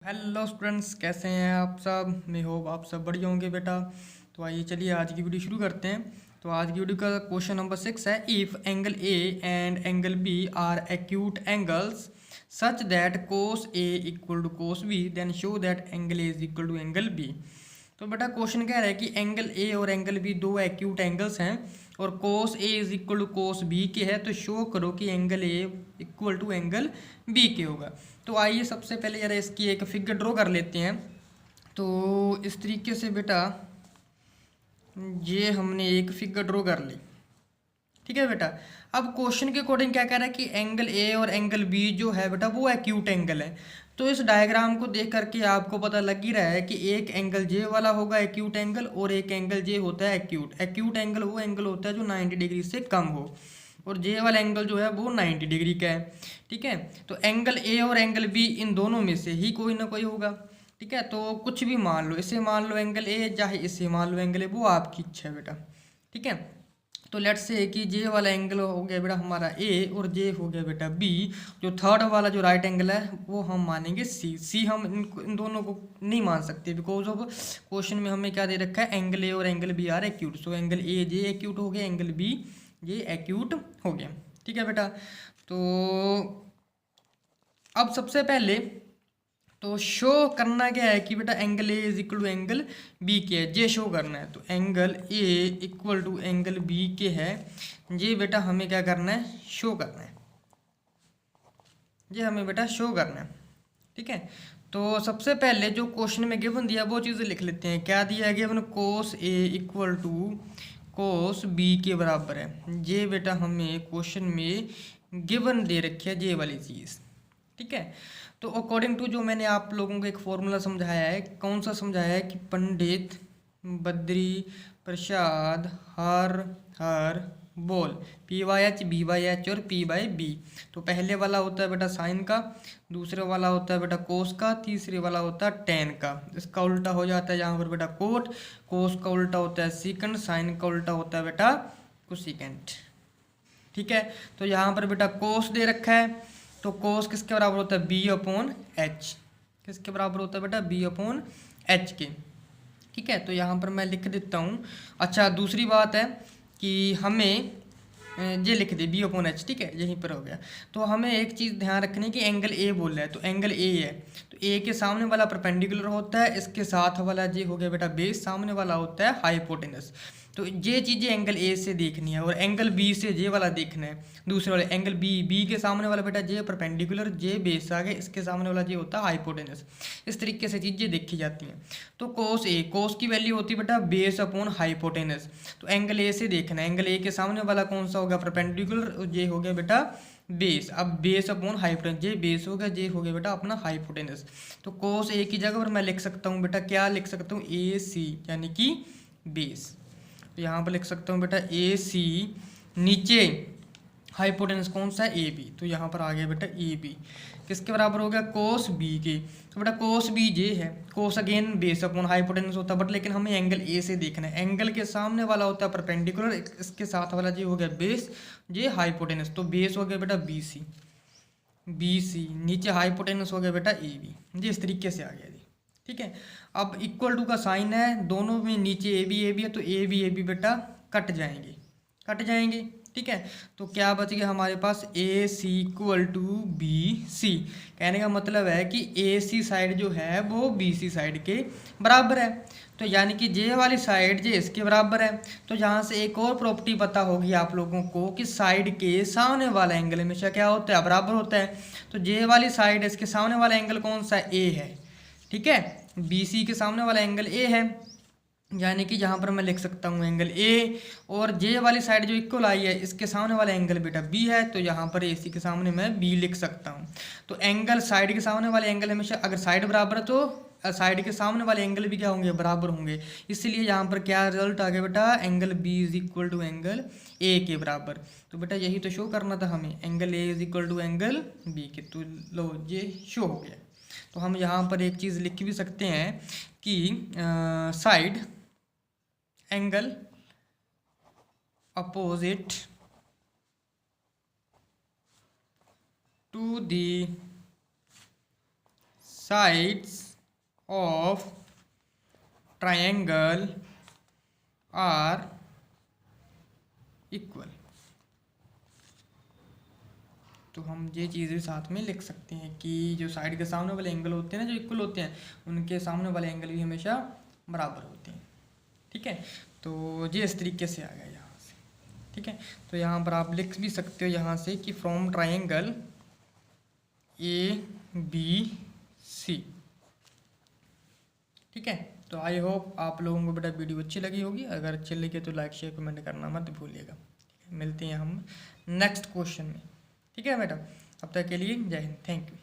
Hello students, कैसे हैं आप सब। मैं होप आप सब बढ़िया होंगे बेटा। तो आइए चलिए आज की वीडियो शुरू करते हैं। तो आज की वीडियो का क्वेश्चन नंबर 6 है, if angle A and angle B are acute angles such that cos A equal to cos B then show that angle A is equal to angle B. तो बेटा क्वेश्चन कह रहा है कि angle A और angle B दो acute angles हैं और cos A is equal to cos B के है, तो शो करो कि angle A equal to angle B के होगा। तो आइए सबसे पहले जरा इसकी एक फिगर ड्रॉ कर लेते हैं। तो इस तरीके से बेटा ये हमने एक फिगर ड्रॉ कर ली, ठीक है बेटा। अब क्वेश्चन के अकॉर्डिंग क्या कह रहा है कि एंगल ए और एंगल बी जो है बेटा वो एक्यूट एंगल है। तो इस डायग्राम को देख करके आपको पता लग ही रहा है कि एक एंगल जे वाला होगा एक्यूट एंगल और एक एंगल जे होता है एक्यूट। एक्यूट एंगल वो एंगल होता है जो 90 डिग्री से कम हो और जे वाला एंगल जो है वो 90 डिग्री का है, ठीक है। तो एंगल ए और एंगल बी इन दोनों में से ही कोई ना कोई होगा, ठीक है। तो कुछ भी मान लो, इसे मान लो एंगल ए, चाहे इसे मान लो एंगल ए, वो आपकी इच्छा है बेटा, ठीक है। तो लेट्स से कि जे वाला एंगल हो गया बेटा हमारा ए और जे हो गया बेटा बी। जो थर्ड वाला जो राइट एंगल है वो हम मानेंगे सी। सी हम इन दोनों को नहीं मान सकते बिकॉज ऑफ क्वेश्चन में हमें क्या दे रखा है, एंगल ए और angle B are acute. So angle A जे एक्यूट हो गया, एंगल बी ये एक्यूट हो गया, ठीक है बेटा। तो अब सबसे पहले तो शो करना क्या है कि बेटा angle A is equal to angle B के है, जे शो करना है। तो angle A equal to angle B के है, ये बेटा हमें क्या करना है, शो करना है। ये हमें बेटा शो करना है, ठीक है। तो सबसे पहले जो क्वेश्चन में गिवन दिया वो चीज़ें लिख लेते हैं। क्या दिया गया given, cos A equal to cos B के बराबर है। ये बेटा हमें क्वेश्चन में गिवन दे रखी है ये वाली चीज़, ठीक है। तो अकॉर्डिंग टू जो मैंने आप लोगों को एक फॉर्मूला समझाया है, कौन सा समझाया है कि पंडित बद्री प्रसाद हर हर बोल, P by H B by H और पी बाई बी। तो पहले वाला होता है बेटा साइन का, दूसरे वाला होता है बेटा कोस का, तीसरे वाला होता है टेन का। इसका उल्टा हो जाता है यहाँ पर बेटा कोट, कोस का उल्टा होता है सीकंड, साइन का उल्टा होता है बेटा कोसिकेंट, ठीक है। तो यहाँ पर बेटा कोस दे रखा है, तो कोस किसके बराबर होता है, बी अपॉन एच। किसके बराबर होता है बेटा, बी अपॉन एच के, ठीक है। तो यहाँ पर मैं लिख देता हूँ। अच्छा दूसरी बात है कि हमें ये लिख दे बी अपॉन एच, ठीक है, यहीं पर हो गया। तो हमें एक चीज़ ध्यान रखनी कि एंगल ए बोल रहा है, तो एंगल ए है, तो ए के सामने वाला परपेंडिकुलर होता है, इसके साथ वाला ये हो गया बेटा बेस, सामने वाला होता है हाइपोटेनस। तो ये चीज़ें एंगल ए से देखनी है और एंगल बी से जे वाला देखना है। दूसरे वाले एंगल बी, बी के सामने वाला बेटा जे परपेंडिकुलर, जे बेस आ गया, इसके सामने वाला जे होता है हाइपोटेनस। इस तरीके से चीज़ें देखी जाती हैं। तो कोस ए, कोस की वैल्यू होती है बेटा बेस अपॉन हाइपोटेनस। तो एंगल ए से देखना है, एंगल ए के सामने वाला कौन सा होगा, परपेंडिकुलर, जे हो गया बेटा बेस। अब बेस अपॉन हाइपोटेनस, जे बेस हो गया, जे हो गया बेटा अपना हाइपोटेनस। तो कोस ए की जगह पर मैं लिख सकता हूँ बेटा, क्या लिख सकता हूँ, ए सी यानी कि बेस। तो यहाँ पर लिख सकता हूँ बेटा ए सी, नीचे हाइपोटेनस कौन सा है, ए बी। तो यहाँ पर आ गया बेटा ए बी किसके बराबर हो गया, कोस बी के। तो बेटा कोस बी जे है, कोस अगेन बेस अपॉन हाइपोटेनस होता है, बट लेकिन हमें एंगल ए से देखना है। एंगल के सामने वाला होता है परपेंडिकुलर, इसके साथ वाला जे हो गया बेस, जे हाइपोटेनस। तो बेस हो गया बेटा बी सी, बी सी नीचे हाइपोटेनस हो गया बेटा ए बी। जी इस तरीके से आ गया जी, ठीक है। अब इक्वल टू का साइन है, दोनों में नीचे ए बी है, तो ए बी बेटा कट जाएंगे, कट जाएंगे, ठीक है। तो क्या बच गया हमारे पास, ए सी इक्वल टू बी सी। कहने का मतलब है कि ए सी साइड जो है वो बी सी साइड के बराबर है। तो यानी कि जे वाली साइड जे इसके बराबर है। तो यहाँ से एक और प्रॉपर्टी पता होगी आप लोगों को कि साइड के सामने वाला एंगल हमेशा क्या होता है, बराबर होता है। तो जे वाली साइड इसके सामने वाला एंगल कौन सा है, ए है, ठीक है। बी सी के सामने वाला एंगल ए है, यानी कि यहाँ पर मैं लिख सकता हूँ एंगल ए। और जे वाली साइड जो इक्वल आई है इसके सामने वाला एंगल बेटा बी है, तो यहाँ पर ए सी के सामने मैं बी लिख सकता हूँ। तो एंगल साइड के सामने वाले एंगल हमेशा अगर साइड बराबर है तो साइड के सामने वाले एंगल भी क्या होंगे, बराबर होंगे। इसलिए यहाँ पर क्या रिजल्ट आ गया बेटा, angle B is equal to angle A के बराबर। तो बेटा यही तो शो करना था हमें, angle A is equal to angle B के। तो लो ये शो हो गया। तो हम यहाँ पर एक चीज़ लिख भी सकते हैं कि side angle opposite to the sides of triangle are equal. तो हम ये चीज़ें साथ में लिख सकते हैं कि जो साइड के सामने वाले एंगल होते हैं ना, जो इक्वल होते हैं, उनके सामने वाले एंगल भी हमेशा बराबर होते हैं। ठीक है, तो ये इस तरीके से आ गया यहाँ से। ठीक है, तो यहाँ पर आप लिख भी सकते हो यहाँ से कि फ्रॉम ट्रायंगल ABC। ठीक है, तो आई होप आप लोगों को बेटा वीडियो अच्छी लगी होगी। अगर अच्छी लगी तो लाइक शेयर कमेंट करना मत भूलिएगा। मिलते हैं हम नेक्स्ट क्वेश्चन में। ठीक है बेटा, अब तक के लिए जय हिंद, थैंक यू।